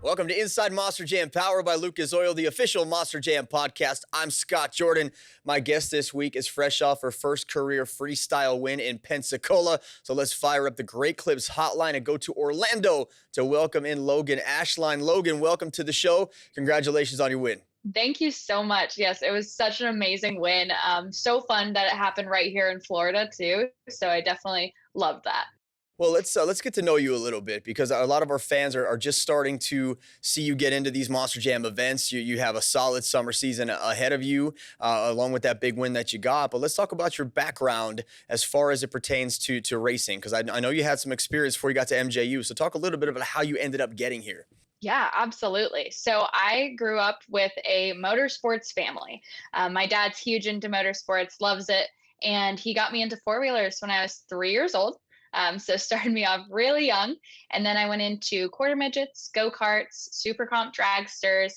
Welcome to Inside Monster Jam, powered by Lucas Oil, the official Monster Jam podcast. I'm Scott Jordan. My guest this week is fresh off her first career freestyle win in Pensacola. So let's fire up the Great Clips hotline and go to Orlando to welcome in Loghan Ashline. Loghan, welcome to the show. Congratulations on your win. Thank you so much. Yes, it was such an amazing win. So fun that it happened right here in Florida too. So I definitely loved that. Well, let's get to know you a little bit, because a lot of our fans are just starting to see you get into these Monster Jam events. You have a solid summer season ahead of you, along with that big win that you got. But let's talk about your background as far as it pertains to racing, because I know you had some experience before you got to MJU. So talk a little bit about how you ended up getting here. Yeah, absolutely. So I grew up with a motorsports family. My dad's huge into motorsports, loves it. And he got me into four-wheelers when I was 3 years old. So started me off really young. And then I went into quarter midgets, go-karts, super comp dragsters,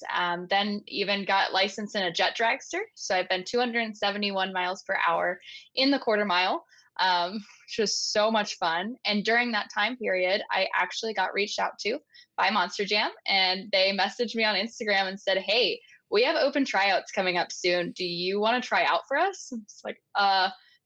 then even got licensed in a jet dragster. So I've been 271 miles per hour in the quarter mile, which was so much fun. And during that time period, I actually got reached out to by Monster Jam, and they messaged me on Instagram and said, "Hey, we have open tryouts coming up soon. Do you want to try out for us?" It's like,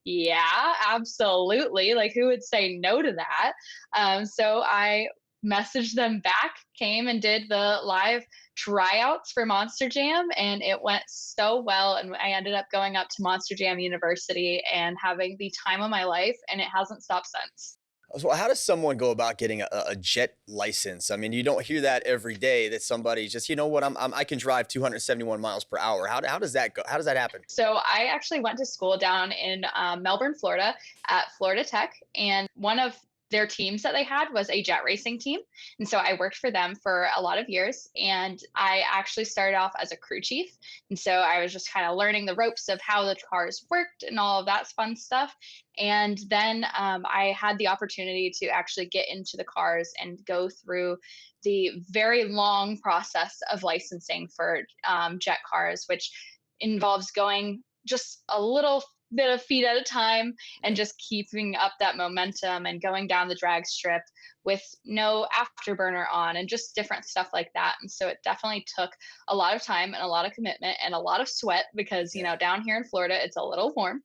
yeah, absolutely. Like, who would say no to that? So I messaged them back, came and did the live tryouts for Monster Jam, and it went so well. And I ended up going up to Monster Jam University and having the time of my life, and it hasn't stopped since. So how does someone go about getting a jet license? I mean, you don't hear that every day, that somebody just, you know what, I can drive 271 miles per hour. How does that go? How does that happen? So I actually went to school down in Melbourne, Florida at Florida Tech, and one of their teams that they had was a jet racing team. And so I worked for them for a lot of years, and I actually started off as a crew chief. And so I was just kind of learning the ropes of how the cars worked and all of that fun stuff. And then I had the opportunity to actually get into the cars and go through the very long process of licensing for jet cars, which involves going just a little bit of feet at a time and just keeping up that momentum and going down the drag strip with no afterburner on and just different stuff like that. And so it definitely took a lot of time and a lot of commitment and a lot of sweat because, you know, down here in Florida, it's a little warm.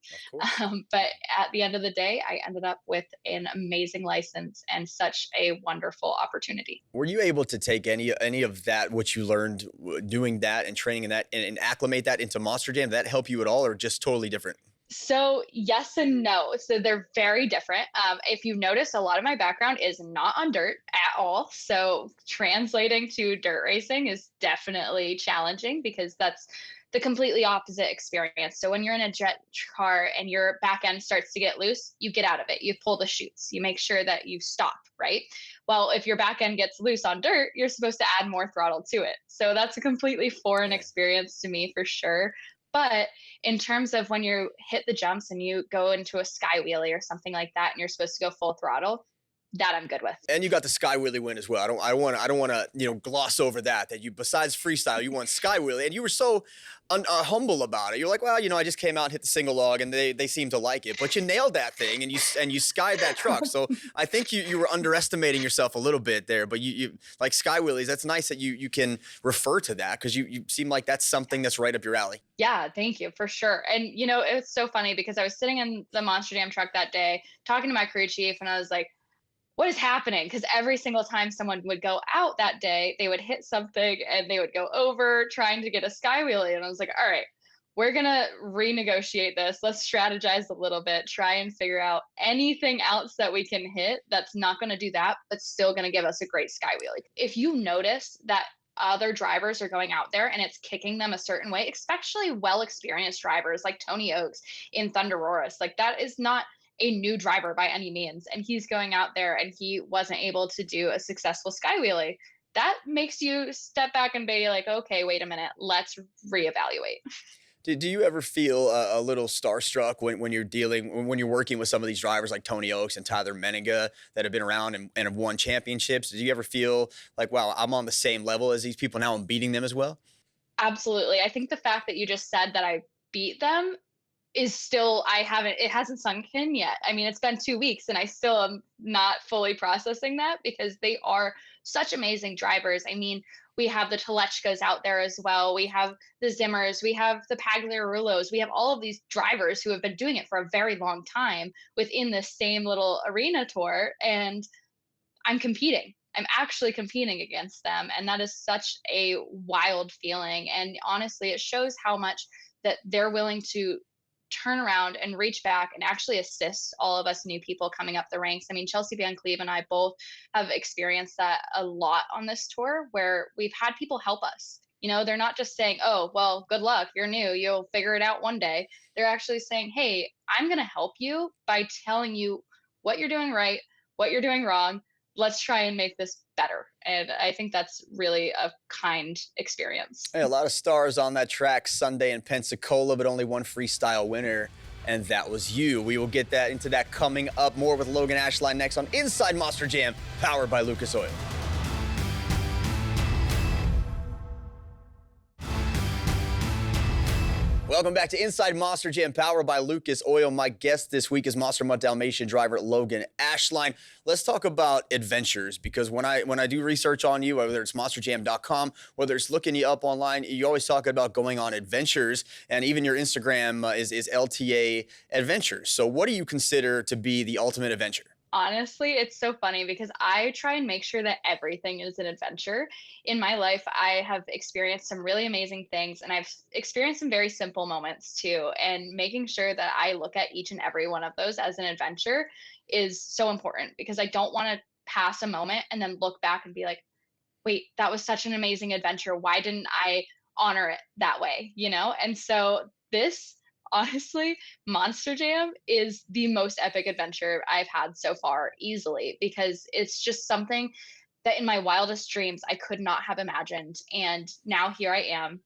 But at the end of the day, I ended up with an amazing license and such a wonderful opportunity. Were you able to take any of that, what you learned doing that and training in that, and acclimate that into Monster Jam? Did that help you at all, or just totally different? So yes and no. So they're very different. If you notice, a lot of my background is not on dirt at all. So translating to dirt racing is definitely challenging because that's the completely opposite experience. So when you're in a jet car and your back end starts to get loose, you get out of it. You pull the chutes. You make sure that you stop, right? Well, if your back end gets loose on dirt, you're supposed to add more throttle to it. So that's a completely foreign experience to me for sure. But in terms of when you hit the jumps and you go into a sky wheelie or something like that, and you're supposed to go full throttle, that I'm good with. And you got the Sky Wheelie win as well. I don't want to gloss over that you, besides freestyle, you won Sky Wheelie, and you were so humble about it. You're like, well, I just came out and hit the single log, and they seem to like it. But you nailed that thing, and you skied that truck. So I think you were underestimating yourself a little bit there. But you like Sky Wheelies. That's nice that you can refer to that, because you seem like that's something that's right up your alley. Yeah, thank you for sure. And it's so funny because I was sitting in the Monster Jam truck that day talking to my crew chief, and I was like, what is happening? Because every single time someone would go out that day, they would hit something and they would go over trying to get a sky wheelie. And I was like, all right, we're going to renegotiate this. Let's strategize a little bit, try and figure out anything else that we can hit that's not going to do that, but still going to give us a great sky wheelie. If you notice that other drivers are going out there and it's kicking them a certain way, especially well-experienced drivers like Tony Oaks in Thunder Roarus, like that is not a new driver by any means, and he's going out there and he wasn't able to do a successful sky wheelie. That makes you step back and be like, okay, wait a minute, let's reevaluate. Do you ever feel a little starstruck when you're working with some of these drivers like Tony Oaks and Tyler Menninga that have been around and have won championships? Do you ever feel like, wow, I'm on the same level as these people now, I'm beating them as well? Absolutely. I think the fact that you just said that I beat them is still, it hasn't sunk in yet. I mean, it's been 2 weeks and I still am not fully processing that because they are such amazing drivers. I mean, We have the Telechkas out there as well. We have the Zimmers. We have the Pagliarulos. We have all of these drivers who have been doing it for a very long time within the same little arena tour. And I'm competing. I'm actually competing against them. And that is such a wild feeling. And honestly, it shows how much that they're willing to turn around and reach back and actually assist all of us new people coming up the ranks. I mean, Chelsea Van Cleve and I both have experienced that a lot on this tour where we've had people help us. They're not just saying, oh, well, good luck. You're new. You'll figure it out one day. They're actually saying, hey, I'm going to help you by telling you what you're doing right, what you're doing wrong. Let's try and make this better. And I think that's really a kind experience. Hey, a lot of stars on that track Sunday in Pensacola, but only one freestyle winner, and that was you. We will get into that coming up. More with Loghan Ashline next on Inside Monster Jam, powered by Lucas Oil. Welcome back to Inside Monster Jam, powered by Lucas Oil. My guest this week is Monster Mutt Dalmatian driver Loghan Ashline. Let's talk about adventures, because when I do research on you, whether it's monsterjam.com, whether it's looking you up online, you always talk about going on adventures, and even your Instagram is LTA Adventures. So what do you consider to be the ultimate adventure? Honestly, it's so funny because I try and make sure that everything is an adventure. In my life, I have experienced some really amazing things, and I've experienced some very simple moments too. And making sure that I look at each and every one of those as an adventure is so important, because I don't want to pass a moment and then look back and be like, wait, that was such an amazing adventure. Why didn't I honor it that way? And so this, honestly, Monster Jam is the most epic adventure I've had so far, easily, because it's just something that in my wildest dreams I could not have imagined. And now here I am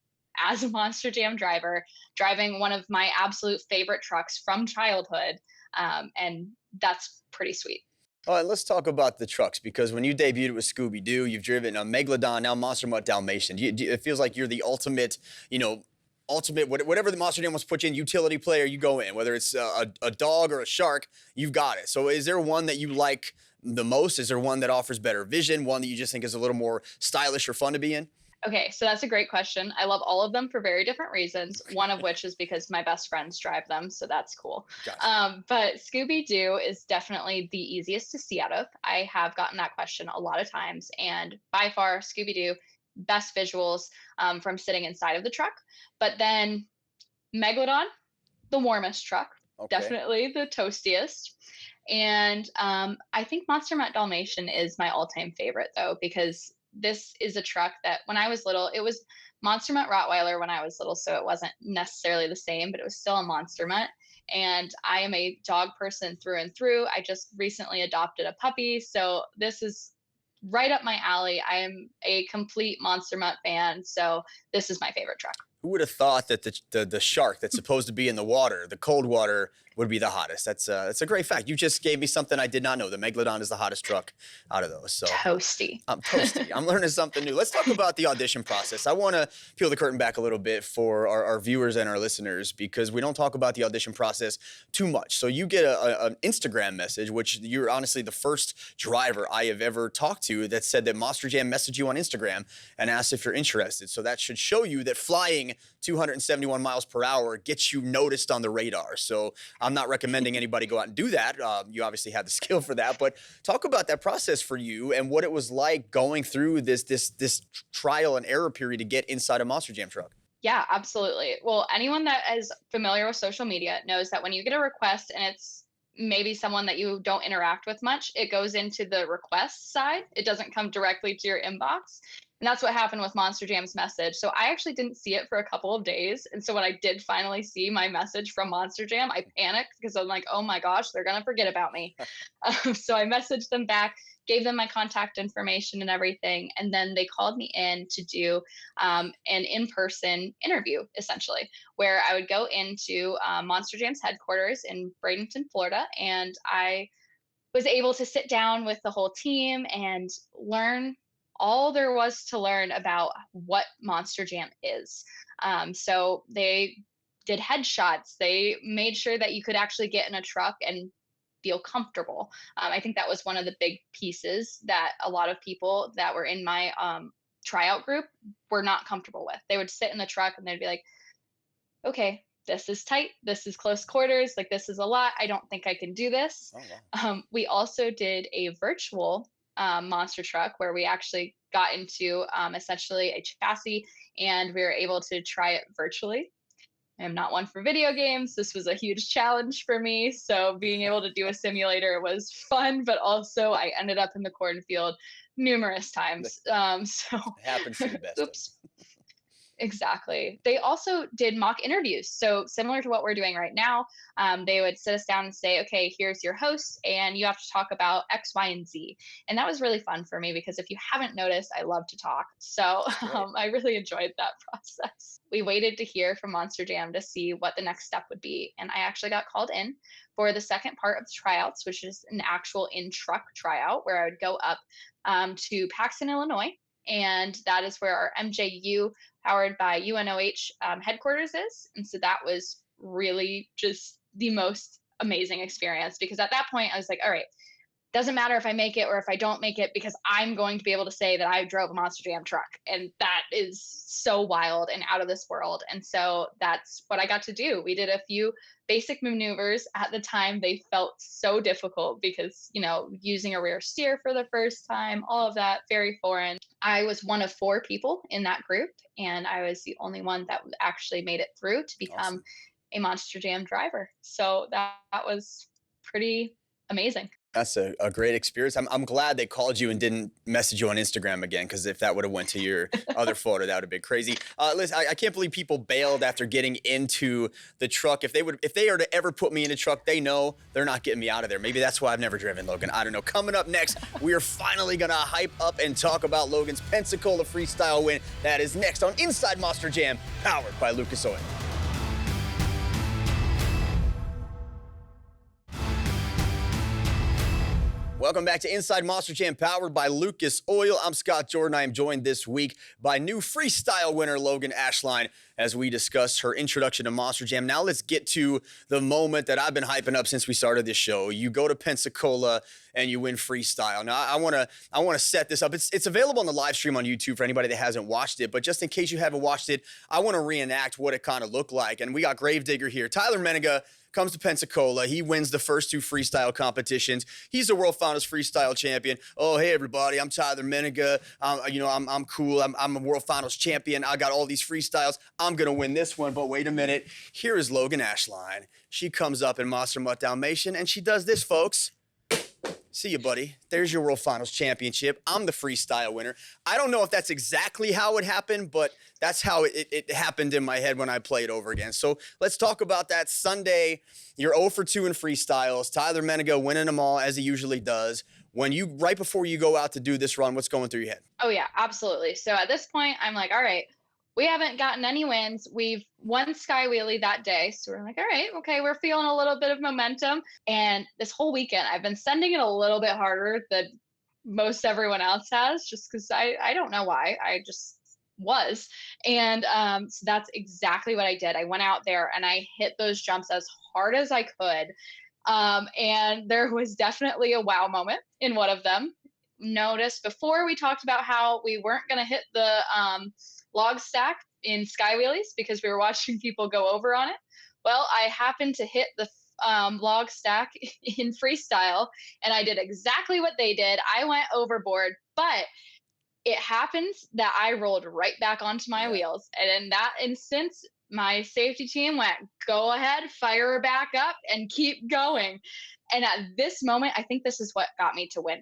as a Monster Jam driver, driving one of my absolute favorite trucks from childhood. And that's pretty sweet. All right, let's talk about the trucks, because when you debuted with Scooby-Doo, you've driven a Megalodon, now Monster Mutt Dalmatian. It feels like you're the ultimate, whatever the Monster Jam wants to put you in, utility player, you go in. Whether it's a dog or a shark, you've got it. So is there one that you like the most? Is there one that offers better vision, one that you just think is a little more stylish or fun to be in? Okay, so that's a great question. I love all of them for very different reasons. One of which is because my best friends drive them, so that's cool. Gotcha. But Scooby Doo is definitely the easiest to see out of. I have gotten that question a lot of times, and by far, Scooby Doo, best visuals from sitting inside of the truck. But then Megalodon, the warmest truck, Okay. definitely the toastiest. And I think Monster Mutt Dalmatian is my all-time favorite, though, because this is a truck that when I was little, it was Monster Mutt Rottweiler when I was little, so it wasn't necessarily the same, but it was still a Monster Mutt. And I am a dog person through and through. I just recently adopted a puppy, so this is right up my alley. I am a complete Monster Mutt fan, so this is my favorite truck. Who would have thought that the shark that's supposed to be in the water, the cold water, would be the hottest? That's a great fact. You just gave me something I did not know. The Megalodon is the hottest truck out of those. So Toasty. I'm toasty. I'm learning something new. Let's talk about the audition process. I want to peel the curtain back a little bit for our viewers and our listeners, because we don't talk about the audition process too much. So you get an Instagram message, which you're honestly the first driver I have ever talked to that said that Monster Jam messaged you on Instagram and asked if you're interested. So that should show you that flying 271 miles per hour gets you noticed on the radar. So I'm not recommending anybody go out and do that. You obviously have the skill for that, but talk about that process for you and what it was like going through this trial and error period to get inside a Monster Jam truck. Yeah, absolutely. Well, anyone that is familiar with social media knows that when you get a request and it's maybe someone that you don't interact with much, it goes into the request side. It doesn't come directly to your inbox. And that's what happened with Monster Jam's message. So I actually didn't see it for a couple of days. And so when I did finally see my message from Monster Jam, I panicked because I'm like, oh my gosh, they're going to forget about me. So I messaged them back, gave them my contact information and everything. And then they called me in to do an in-person interview, essentially, where I would go into Monster Jam's headquarters in Bradenton, Florida. And I was able to sit down with the whole team and learn all there was to learn about what Monster Jam is. So they did headshots. They made sure that you could actually get in a truck and feel comfortable. I think that was one of the big pieces that a lot of people that were in my tryout group were not comfortable with. They would sit in the truck and they'd be like, okay, this is tight. This is close quarters. Like, this is a lot. I don't think I can do this. Oh, wow. We also did a virtual monster truck where we actually got into essentially a chassis and we were able to try it virtually. I am not one for video games. This was a huge challenge for me. So being able to do a simulator was fun, but also I ended up in the cornfield numerous That times. So, happens to the best of oops. Exactly. They also did mock interviews. So, similar to what we're doing right now, they would sit us down and say, okay, here's your host, and you have to talk about X, Y, and Z. And that was really fun for me because if you haven't noticed, I love to talk. So, us. Great. I really enjoyed that process. We waited to hear from Monster Jam to see what the next step would be. And I actually got called in for the second part of the tryouts, which is an actual in truck tryout where I would go up to Paxton, Illinois. And that is where our MJU powered by UNOH headquarters is. And so that was really just the most amazing experience because at that point I was like, all right, doesn't matter if I make it or if I don't make it because I'm going to be able to say that I drove a Monster Jam truck. And that is so wild and out of this world. And so that's what I got to do. We did a few basic maneuvers. At the time, they felt so difficult because, using a rear steer for the first time, all of that, very foreign. I was one of 4 people in that group, and I was the only one that actually made it through to become Awesome. a Monster Jam driver. So that was pretty amazing. That's a great experience. I'm glad they called you and didn't message you on Instagram again, because if that would have went to your other photo, that would have been crazy. Listen, I can't believe people bailed after getting into the truck. If they are to ever put me in a truck, they know they're not getting me out of there. Maybe that's why I've never driven, Logan. I don't know. Coming up next, we are finally gonna hype up and talk about Logan's Pensacola freestyle win. That is next on Inside Monster Jam, powered by Lucas Oil. Welcome back to Inside Monster Jam, powered by Lucas Oil. I'm Scott Jordan. I am joined this week by new freestyle winner Loghan Ashline as we discuss her introduction to Monster Jam. Now let's get to the moment that I've been hyping up since we started this show. You go to Pensacola and you win freestyle. Now I want to set this up. It's available on the live stream on YouTube for anybody that hasn't watched it. But just in case you haven't watched it, I want to reenact what it kind of looked like. And we got Gravedigger here. Tyler Menega comes to Pensacola. He wins the first 2 freestyle competitions. He's the world finals freestyle champion. Oh, hey everybody, I'm Tyler Menega. I'm cool. I'm a world finals champion. I got all these freestyles. I'm gonna win this one. But wait a minute. Here is Loghan Ashline. She comes up in Monster Mutt Dalmatian and she does this, folks. See you, buddy. There's your World Finals Championship. I'm the freestyle winner. I don't know if that's exactly how it happened, but that's how it happened in my head when I played over again. So let's talk about that Sunday. You're 0 for 2 in freestyles. Tyler Menega winning them all as he usually does. Right before you go out to do this run, what's going through your head? Oh yeah, absolutely. So at this point, I'm like, all right, we haven't gotten any wins. We've won Sky Wheelie that day. So we're like, all right, okay, we're feeling a little bit of momentum. And this whole weekend, I've been sending it a little bit harder than most everyone else has, just because I don't know why. I just was. And so that's exactly what I did. I went out there and I hit those jumps as hard as I could. And there was definitely a wow moment in one of them. Notice before we talked about how we weren't going to hit the log stack in Sky Wheelies because we were watching people go over on it. Well, I happened to hit the log stack in freestyle and I did exactly what they did. I went overboard, but it happens that I rolled right back onto my wheels. And in that instance, my safety team went, go ahead, fire her back up and keep going. And at this moment, I think this is what got me to win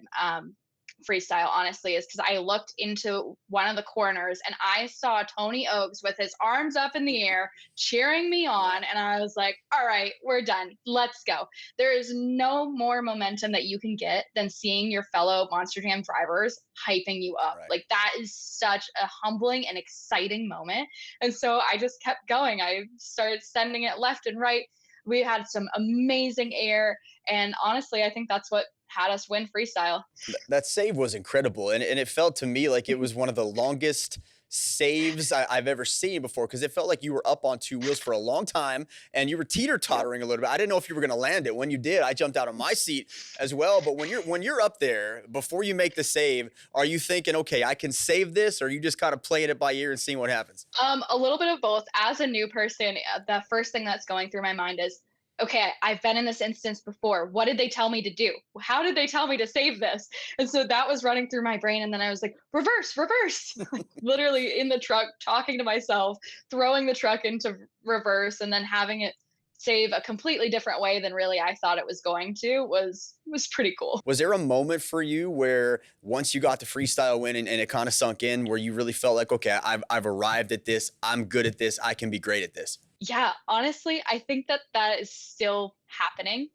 freestyle, honestly, is because I looked into one of the corners and I saw Tony Oaks with his arms up in the air cheering me on. And I was like, all right, we're done. Let's go. There is no more momentum that you can get than seeing your fellow Monster Jam drivers hyping you up. Right. Like that is such a humbling and exciting moment. And so I just kept going. I started sending it left and right. We had some amazing air. And honestly, I think that's what had us win freestyle. That save was incredible. And it felt to me like it was one of the longest saves I've ever seen before because it felt like you were up on two wheels for a long time and you were teeter tottering a little bit. I didn't know if you were going to land it. When you did, I jumped out of my seat as well. But when you're up there before you make the save, are you thinking, okay, I can save this, or are you just kind of playing it by ear and seeing what happens? A little bit of both. As a new person, the first thing that's going through my mind is, okay, I've been in this instance before. What did they tell me to do? How did they tell me to save this? And so that was running through my brain. And then I was like, reverse, reverse, like literally in the truck, talking to myself, throwing the truck into reverse, and then having it save a completely different way than really I thought it was going to was pretty cool. Was there a moment for you where once you got the freestyle win and it kind of sunk in where you really felt like, okay, I've arrived at this. I'm good at this. I can be great at this. Yeah, honestly, I think that that is still happening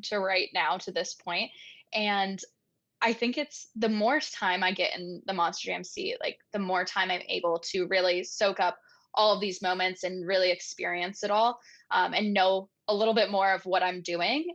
to right now to this point. And I think it's the more time I get in the Monster Jam seat, like the more time I'm able to really soak up all of these moments and really experience it all, and know a little bit more of what I'm doing,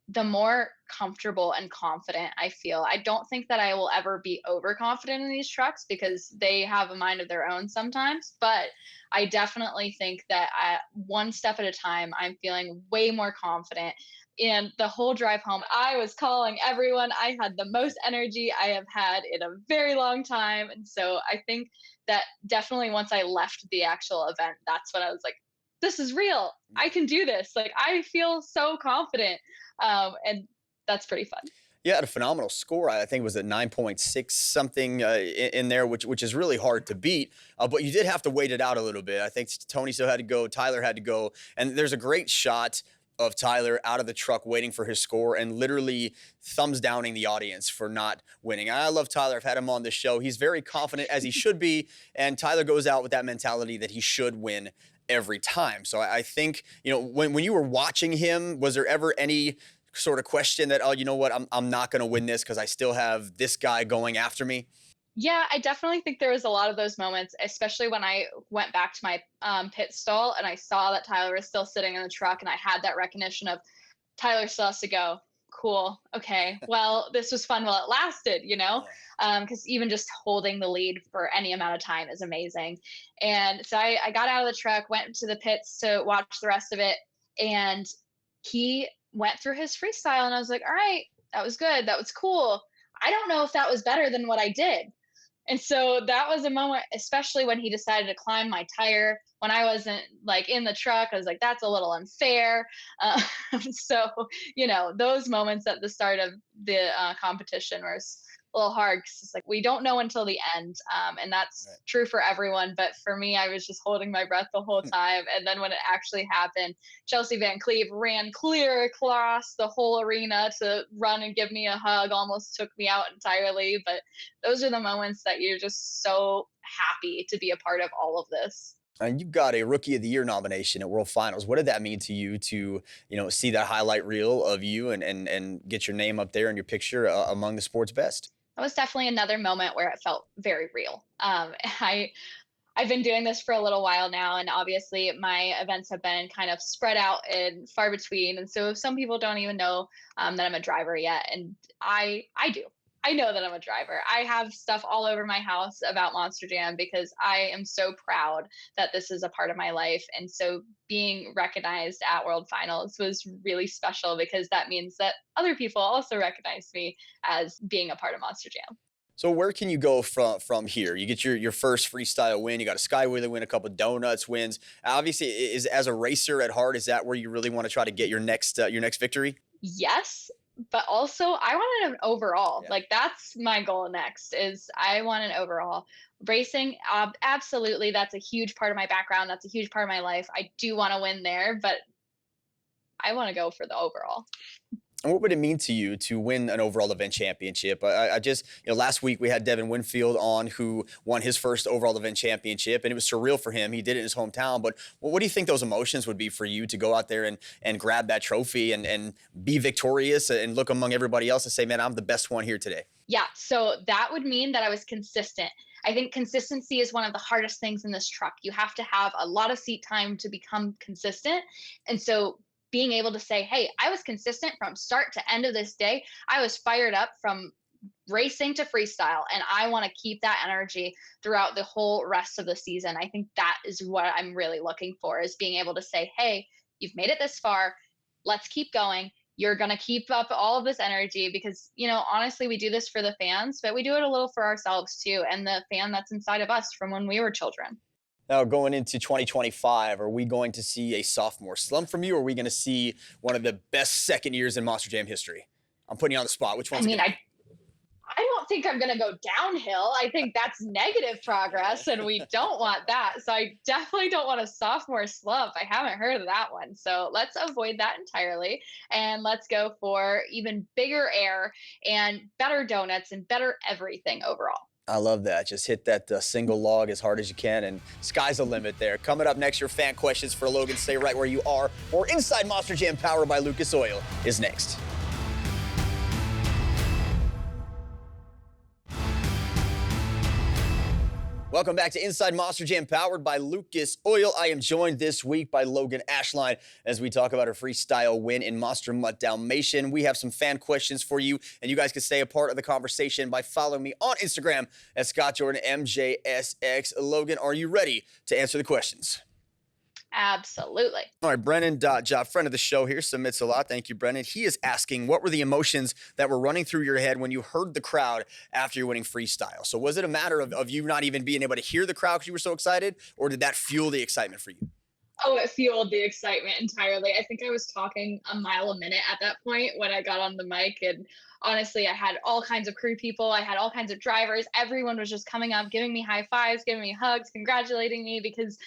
the more comfortable and confident I feel. I don't think that I will ever be overconfident in these trucks because they have a mind of their own sometimes, but I definitely think that one step at a time, I'm feeling way more confident. And the whole drive home, I was calling everyone. I had the most energy I have had in a very long time. And so I think that definitely once I left the actual event, that's when I was like, this is real. I can do this. Like, I feel so confident. And that's pretty fun. You had a phenomenal score. I think it was a 9.6 something in there, which is really hard to beat. But you did have to wait it out a little bit. I think Tony still had to go, Tyler had to go, and there's a great shot of Tyler out of the truck waiting for his score and literally thumbs downing the audience for not winning. I love Tyler. I've had him on this show. He's very confident, as he should be, and Tyler goes out with that mentality that he should win every time. So I think, when you were watching him, was there ever any sort of question that, oh, you know what, I'm not going to win this because I still have this guy going after me? Yeah, I definitely think there was a lot of those moments, especially when I went back to my pit stall and I saw that Tyler was still sitting in the truck, and I had that recognition of Tyler still has to go. Cool. Okay. Well, this was fun while it lasted, Yeah. because even just holding the lead for any amount of time is amazing. And so I got out of the truck, went to the pits to watch the rest of it, and he went through his freestyle, and I was like, all right, that was good. That was cool. I don't know if that was better than what I did. And so that was a moment, especially when he decided to climb my tire when I wasn't like in the truck. I was like, that's a little unfair. Uh, so, those moments at the start of the competition were a little hard because it's like we don't know until the end. And that's Right. true for everyone. But for me, I was just holding my breath the whole time. And then when it actually happened, Chelsea Van Cleve ran clear across the whole arena to run and give me a hug, almost took me out entirely. But those are the moments that you're just so happy to be a part of all of this. And you got a Rookie of the Year nomination at World Finals. What did that mean to you to, see that highlight reel of you and get your name up there and your picture among the sport's best? That was definitely another moment where it felt very real. I've been doing this for a little while now, and obviously my events have been kind of spread out and far between. And so some people don't even know that I'm a driver yet, and I do. I know that I'm a driver. I have stuff all over my house about Monster Jam because I am so proud that this is a part of my life. And so being recognized at World Finals was really special because that means that other people also recognize me as being a part of Monster Jam. So where can you go from here? You get your first freestyle win. You got a skywheeler win, a couple donuts wins. Obviously, is as a racer at heart, is that where you really want to try to get your next victory? Yes, but also I wanted an overall. Yeah. Like that's my goal next is I want an overall. Racing, absolutely, that's a huge part of my background. That's a huge part of my life. I do want to win there, but I want to go for the overall. And what would it mean to you to win an overall event championship? I just, last week we had Devin Winfield on who won his first overall event championship, and it was surreal for him. He did it in his hometown. But what do you think those emotions would be for you to go out there and grab that trophy and be victorious and look among everybody else and say, man, I'm the best one here today? Yeah, so that would mean that I was consistent. I think consistency is one of the hardest things in this truck. You have to have a lot of seat time to become consistent. And so being able to say, hey, I was consistent from start to end of this day. I was fired up from racing to freestyle, and I want to keep that energy throughout the whole rest of the season. I think that is what I'm really looking for, is being able to say, hey, you've made it this far, let's keep going. You're going to keep up all of this energy, because, honestly, we do this for the fans, but we do it a little for ourselves too, and the fan that's inside of us from when we were children. Now, going into 2025, are we going to see a sophomore slump from you, or are we going to see one of the best second years in Monster Jam history? I'm putting you on the spot. Which I one's mean, gonna I don't think I'm going to go downhill. I think that's negative progress, and we don't want that. So I definitely don't want a sophomore slump. I haven't heard of that one. So let's avoid that entirely, and let's go for even bigger air and better donuts and better everything overall. I love that. Just hit that single log as hard as you can, and sky's the limit there. Coming up next, your fan questions for Logan. Stay right where you are. Or Inside Monster Jam, powered by Lucas Oil, is next. Welcome back to Inside Monster Jam, powered by Lucas Oil. I am joined this week by Loghan Ashline as we talk about her freestyle win in Monster Mutt Dalmatian. We have some fan questions for you, and you guys can stay a part of the conversation by following me on Instagram at ScottJordanMJSX. Logan, are you ready to answer the questions? Absolutely. All right, Brennan Job, friend of the show here, submits a lot. Thank you, Brennan. He is asking, what were the emotions that were running through your head when you heard the crowd after you're winning freestyle? So was it a matter of you not even being able to hear the crowd because you were so excited, or did that fuel the excitement for you? Oh, it fueled the excitement entirely. I think I was talking a mile a minute at that point when I got on the mic. And honestly, I had all kinds of crew people. I had all kinds of drivers. Everyone was just coming up, giving me high fives, giving me hugs, congratulating me, because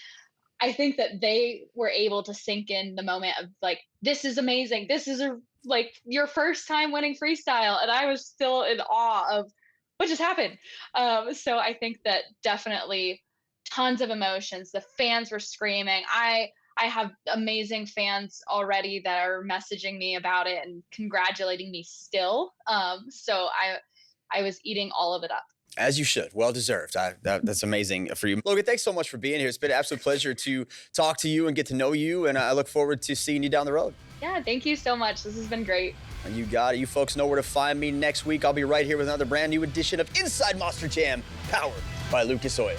I think that they were able to sink in the moment of like, this is amazing. This is like your first time winning freestyle. And I was still in awe of what just happened. So I think that definitely tons of emotions. The fans were screaming. I have amazing fans already that are messaging me about it and congratulating me still. So I was eating all of it up. As you should. Well deserved. That's amazing for you. Logan, thanks so much for being here. It's been an absolute pleasure to talk to you and get to know you, and I look forward to seeing you down the road. Yeah, thank you so much. This has been great. And you got it. You folks know where to find me next week. I'll be right here with another brand new edition of Inside Monster Jam, powered by Lucas Oil.